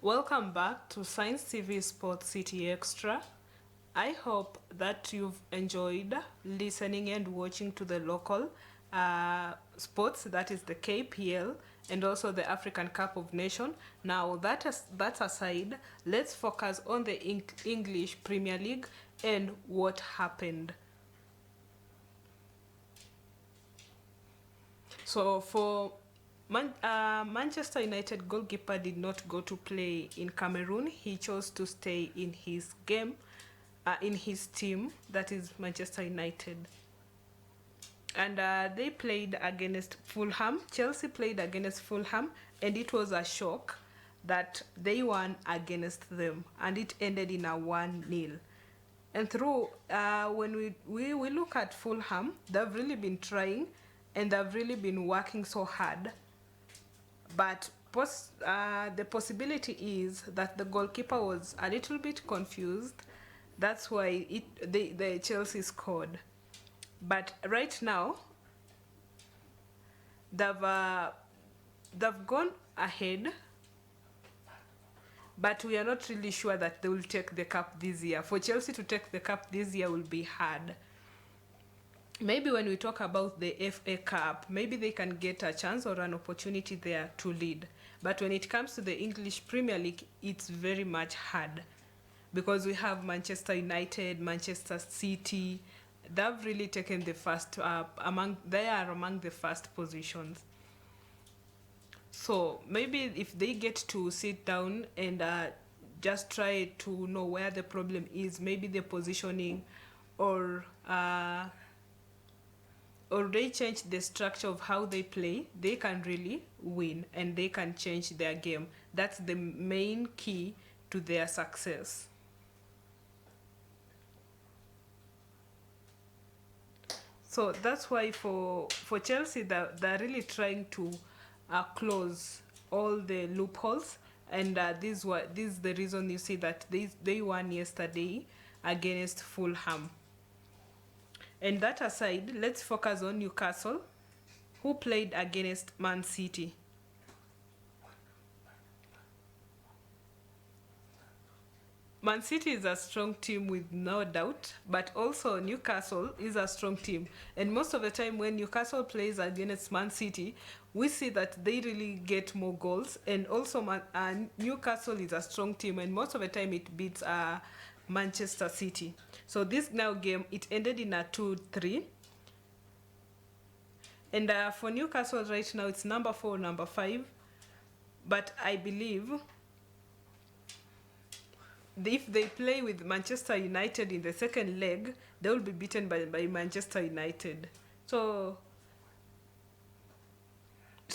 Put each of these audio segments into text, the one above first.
Welcome back to Science TV Sports City Extra. I hope that you've enjoyed listening and watching to the local sports, that is the KPL and also the African Cup of Nations. Now that aside, let's focus on the English Premier League and what happened. So for Manchester United goalkeeper did not go to play in Cameroon. He chose to stay in his game, in his team, that is Manchester United. And they played against Fulham. Chelsea played against Fulham, and it was a shock that they won against them, and it ended in a 1-0. And through when we look at Fulham, they've really been trying and they've really been working so hard. But the possibility is that the goalkeeper was a little bit confused. That's why the Chelsea scored. But right now, they've gone ahead. But we are not really sure that they will take the cup this year. For Chelsea to take the cup this year will be hard. Maybe when we talk about the FA Cup, maybe they can get a chance or an opportunity there to lead. But when it comes to the English Premier League, it's very much hard. Because we have Manchester United, Manchester City. They've really taken the first, they are among the first positions. So maybe if they get to sit down and just try to know where the problem is, maybe the positioning or they change the structure of how they play, they can really win and they can change their game. That's the main key to their success. So that's why for Chelsea, they're really trying to close all the loopholes. And this is the reason you see that they won yesterday against Fulham. And that aside, let's focus on Newcastle, who played against Man City. Man City is a strong team with no doubt, but also Newcastle is a strong team. And most of the time when Newcastle plays against Man City, we see that they really get more goals. And also Newcastle is a strong team, and most of the time it beats Manchester City. So this now game, it ended in a 2-3. And for Newcastle right now, it's number 4, number 5. But I believe if they play with Manchester United in the second leg, they will be beaten by Manchester United. So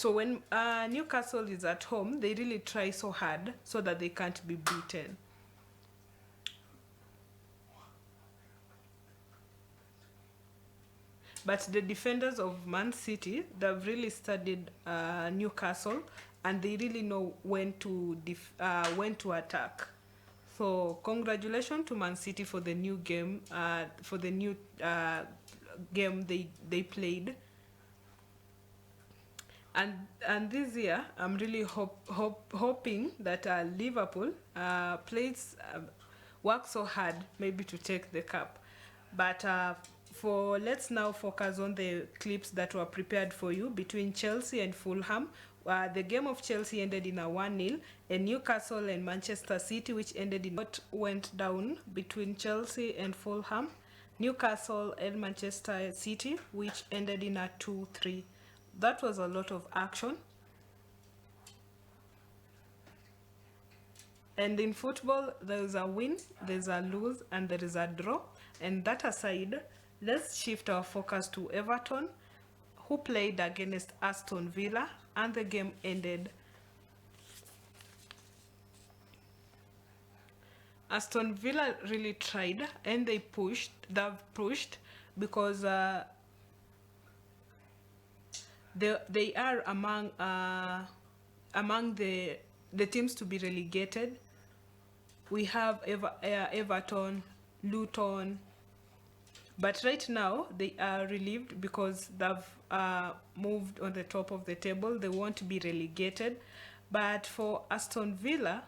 when Newcastle is at home, they really try so hard so that they can't be beaten. But the defenders of Man City, they've really studied Newcastle, and they really know when to attack. So congratulations to Man City for the new game, game they played. And this year, I'm really hoping that Liverpool work so hard maybe to take the cup. But let's now focus on the clips that were prepared for you between Chelsea and Fulham. The game of Chelsea ended in a 1-0, and Newcastle and Manchester City, which ended in what went down between Chelsea and Fulham. Newcastle and Manchester City, which ended in a 2-3. That was a lot of action. And in football, there's a win, there's a lose, and there is a draw. And that aside, let's shift our focus to Everton, who played against Aston Villa, and the game ended. Aston Villa really tried, and they've pushed because they are among the teams to be relegated. We have Everton, Luton, but right now they are relieved because they've moved on the top of the table. They won't be relegated. But for Aston Villa,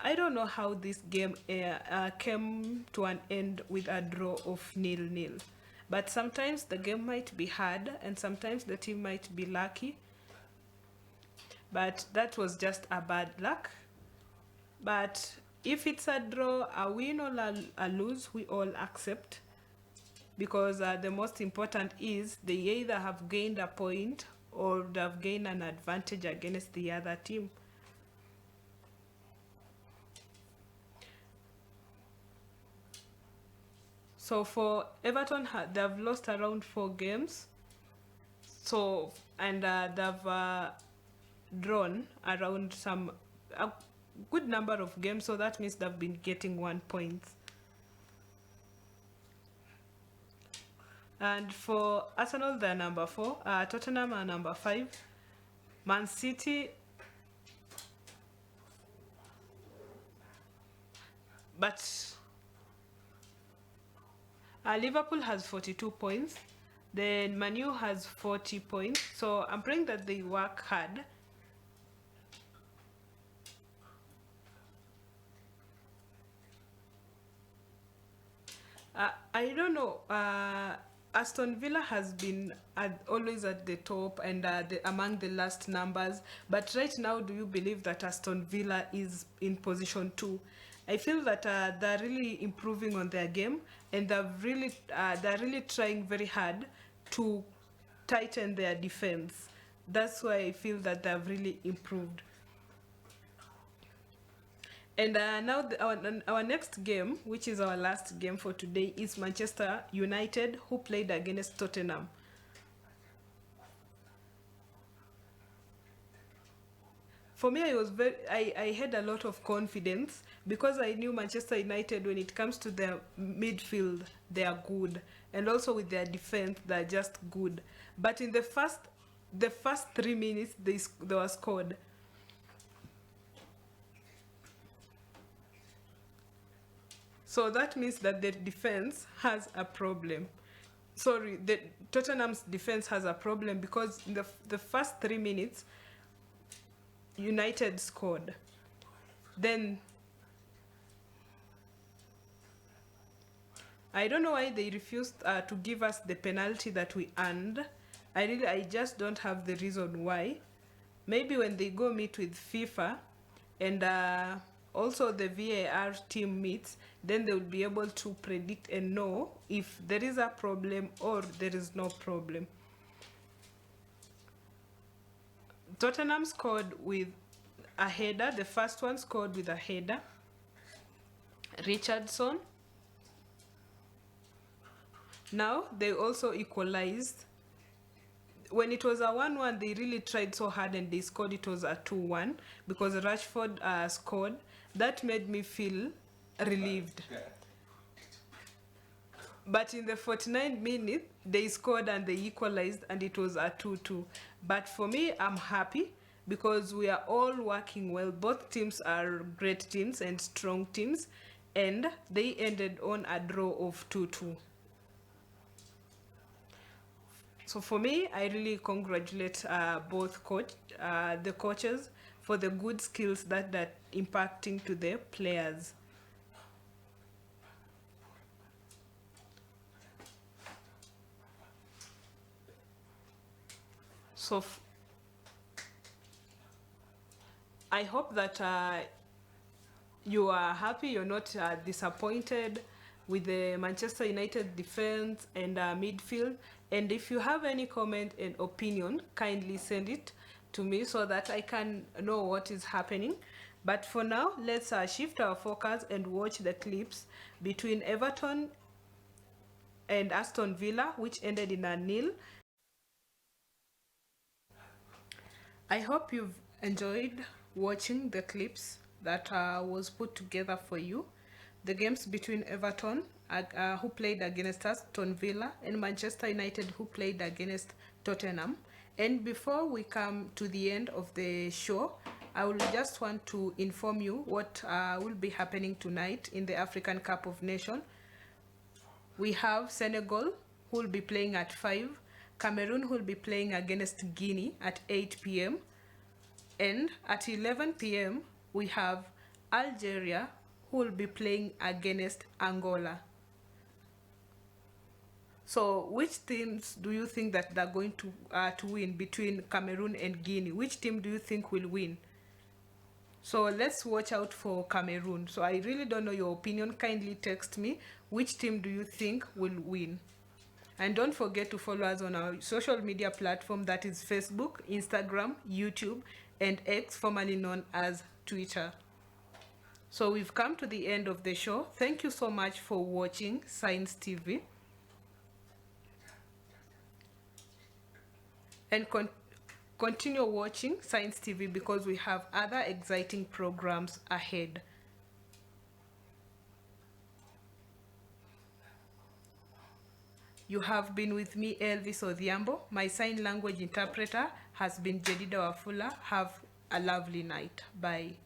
I don't know how this game came to an end with a draw of 0-0. But sometimes the game might be hard and sometimes the team might be lucky. But that was just a bad luck. But if it's a draw, a win or a lose, we all accept. Because the most important is they either have gained a point or they have gained an advantage against the other team. So for Everton, they've lost around 4 games. So, and they've drawn around a good number of games. So that means they've been getting 1 point. And for Arsenal, they're number 4. Tottenham are number 5. Man City, but Liverpool has 42 points. Then Man U has 40 points. So I'm praying that they work hard. I don't know. Aston Villa has been always at the top and among the last numbers. But right now, do you believe that Aston Villa is in position 2? I feel that they're really improving on their game and they're really trying very hard to tighten their defense. That's why I feel that they've really improved. And now our next game, which is our last game for today, is Manchester United, who played against Tottenham. For me, I had a lot of confidence because I knew Manchester United, when it comes to their midfield, they are good, and also with their defense, they're just good. But in the first 3 minutes, they were scored. So that means that the defense has a problem. Sorry, the Tottenham's defense has a problem because in the first 3 minutes, United scored. Then I don't know why they refused to give us the penalty that we earned. I just don't have the reason why. Maybe when they go meet with FIFA and also the VAR team meets, then they will be able to predict and know if there is a problem or there is no problem. Tottenham scored with a header. The first one scored with a header. Richardson. Now they also equalized. When it was a 1-1, they really tried so hard and they scored. It was a 2-1 because Rashford scored. That made me feel relieved. But in the 49th minute, they scored and they equalized and it was a 2-2. But for me, I'm happy because we are all working well. Both teams are great teams and strong teams, and they ended on a draw of 2-2. So for me, I really congratulate both the coaches for the good skills that they're impacting to the players. So I hope that you are happy, you're not disappointed with the Manchester United defense and midfield. And if you have any comment and opinion, kindly send it to me so that I can know what is happening. But for now, let's shift our focus and watch the clips between Everton and Aston Villa, which ended in a 0-0. I hope you've enjoyed watching the clips that was put together for you. The games between Everton, who played against Aston Villa, and Manchester United, who played against Tottenham. And before we come to the end of the show, I will just want to inform you what will be happening tonight in the African Cup of Nations. We have Senegal, who will be playing at 5. Cameroon, who will be playing against Guinea at 8 p.m. And at 11 p.m., we have Algeria, who will be playing against Angola. So which teams do you think that they're going to win between Cameroon and Guinea? Which team do you think will win? So let's watch out for Cameroon. So I really don't know your opinion. Kindly text me. Which team do you think will win? And don't forget to follow us on our social media platform, that is Facebook, Instagram, YouTube, and X, formerly known as Twitter. So we've come to the end of the show. Thank you so much for watching Science TV. And continue watching Science TV because we have other exciting programs ahead. You have been with me, ELVIS ODHIAMBO. My sign language interpreter has been Jedida Wafula. Have a lovely night. Bye.